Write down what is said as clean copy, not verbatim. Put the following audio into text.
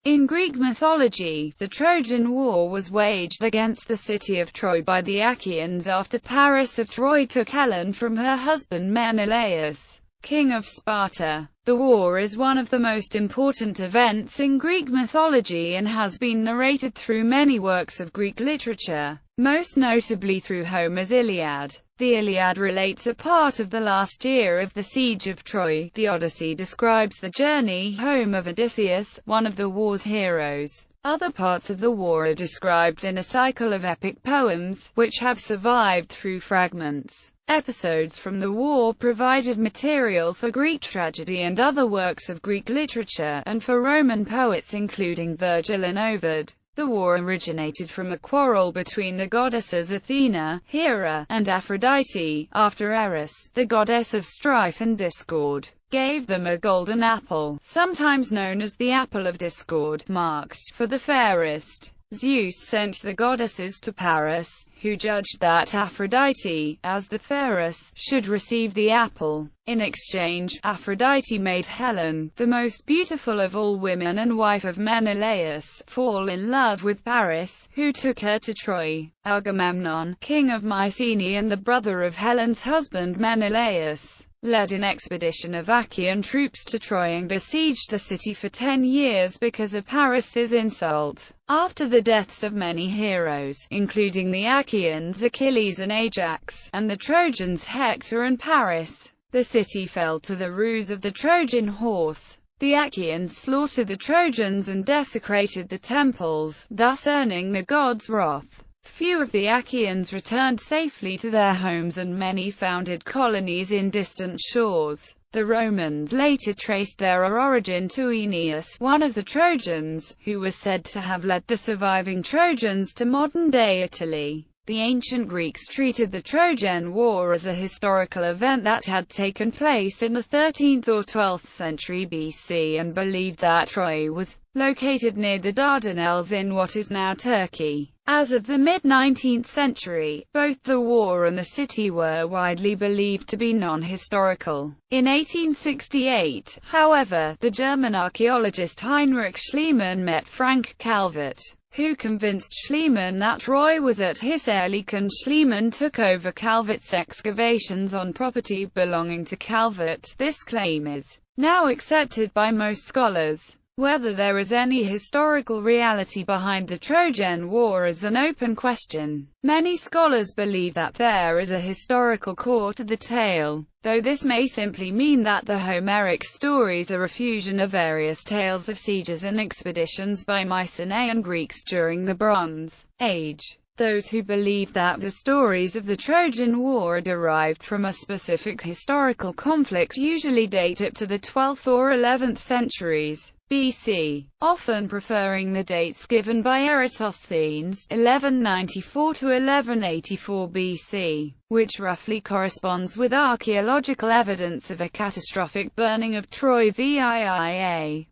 In Greek mythology, the Trojan War was waged against the city of Troy by the Achaeans after Paris of Troy took Helen from her husband Menelaus, king of Sparta. The war is one of the most important events in Greek mythology and has been narrated through many works of Greek literature, most notably through Homer's Iliad. The Iliad relates a part of the last year of the siege of Troy. The Odyssey describes the journey home of Odysseus, one of the war's heroes. Other parts of the war are described in a cycle of epic poems, which have survived through fragments. Episodes from the war provided material for Greek tragedy and other works of Greek literature, and for Roman poets including Virgil and Ovid. The war originated from a quarrel between the goddesses Athena, Hera, and Aphrodite, after Eris, the goddess of strife and discord, gave them a golden apple, sometimes known as the apple of discord, marked for the fairest. Zeus sent the goddesses to Paris, who judged that Aphrodite, as the fairest, should receive the apple. In exchange, Aphrodite made Helen, the most beautiful of all women and wife of Menelaus, fall in love with Paris, who took her to Troy. Agamemnon, king of Mycenae and the brother of Helen's husband Menelaus, led an expedition of Achaean troops to Troy and besieged the city for 10 years because of Paris's insult. After the deaths of many heroes, including the Achaeans Achilles and Ajax, and the Trojans Hector and Paris, the city fell to the ruse of the Trojan horse. The Achaeans slaughtered the Trojans and desecrated the temples, thus earning the gods' wrath. Few of the Achaeans returned safely to their homes and many founded colonies in distant shores. The Romans later traced their origin to Aeneas, one of the Trojans, who was said to have led the surviving Trojans to modern-day Italy. The ancient Greeks treated the Trojan War as a historical event that had taken place in the 13th or 12th century BC and believed that Troy was located near the Dardanelles in what is now Turkey. As of the mid-19th century, both the war and the city were widely believed to be non-historical. In 1868, however, the German archaeologist Heinrich Schliemann met Frank Calvert, who convinced Schliemann that Troy was at Hisarlik. Schliemann took over Calvert's excavations on property belonging to Calvert. This claim is now accepted by most scholars. Whether there is any historical reality behind the Trojan War is an open question. Many scholars believe that there is a historical core to the tale, though this may simply mean that the Homeric stories are a fusion of various tales of sieges and expeditions by Mycenaean Greeks during the Bronze Age. Those who believe that the stories of the Trojan War are derived from a specific historical conflict usually date up to the 12th or 11th centuries BC, often preferring the dates given by Eratosthenes, 1194 to 1184 BC, which roughly corresponds with archaeological evidence of a catastrophic burning of Troy via